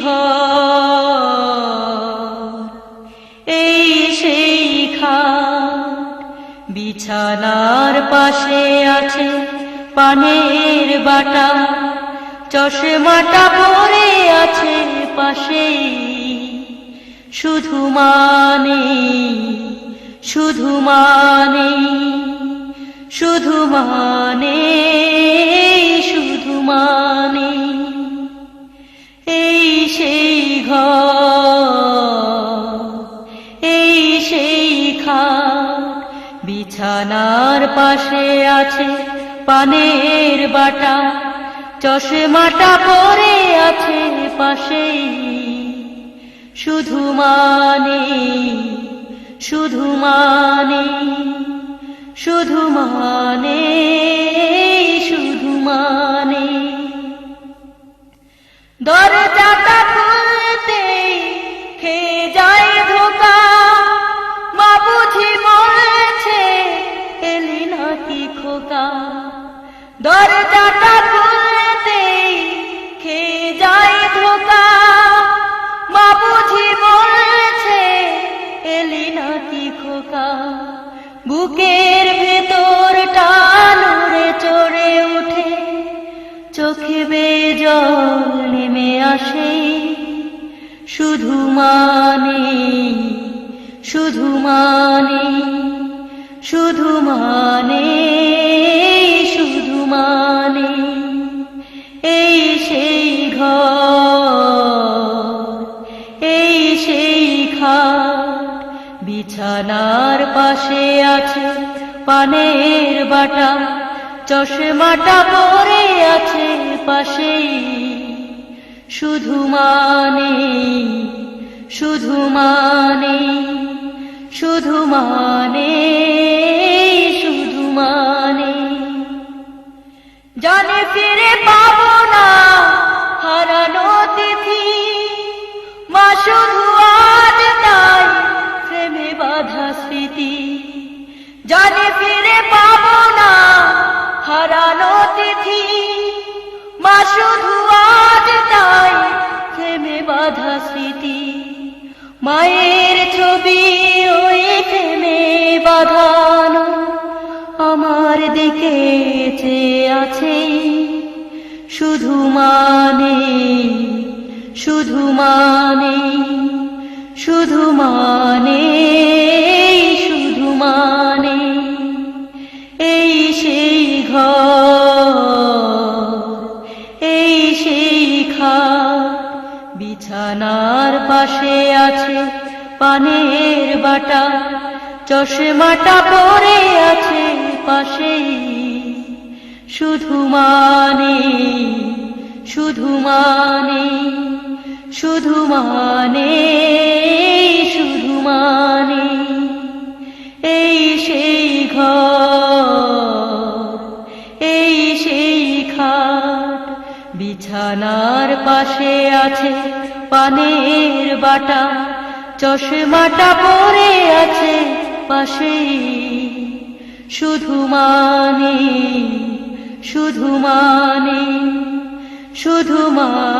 ঘর, এই সেই খাট, বিছানার পাশে আছে পানের বাটা, চশমাটা পরে আছে পাশেই, শুধু মানে, শুধু মানে, শুধু মানে, শুধু মানে, এই সেই ঘর, এই সেই খাট, বিছানার পাশে আছে পানের বাটা, চশমাটা পরে আছে পাশেই, শুধু মানে, শুধু মানে, শুধু মানে, শুধু মানে। দরজাটা খুলতেই খেয়ে যায় ধোকা, মা বুঝি বলছে এলি নাকি খোকা। দরজাটা খুলতেই খেয়ে যায় ধোকা, মা বুঝি বলছে এলি নাকি খোকা। বুকের ভেতরটা নড়ে চড়ে উঠে, চোখে বেয়ে জল নেমে আসে, শুধু মানে, শুধু মানে, শুধু মানে, শুধু মানে, এই সেই ঘর, এই সেই খাট, বিছানার পাশে আছে পানের বাটা, চশমাটা পরে আছে পাশেই, শুধু মানে, শুধু মানে, শুধু মানে, শুধু মানে। জানে ফিরে পাবো না হারানো তিথি, মা শুধু আজ তাই প্রেমে বাঁধা স্মৃতি। জানে ফিরে পাবো না হারানো তিথি, মা শুধু আজ তাই প্রেমে বাঁধা স্মৃতি। মায়ের ছবি ওই প্রেমে বাঁধানো আমার দিকে চেয়ে আছে, শুধু মানে, শুধু মানে, শুধু মানে, শুধু মানে, এই সেই ঘর, এই সেই খাট, বিছানার পাশে আছে পানের বাটা, চশমাটা পরে আছে পাশেই, শুধু মানে, শুধু মানে, শুধু মানে, শুধু মানে, এই সেই ঘর, এই সেই খাট, বিছানার পাশে আছে পানের বাটা, চশমাটা পরে আছে পাশেই, শুধু মানে, শুধু মানে, শুধু মানে।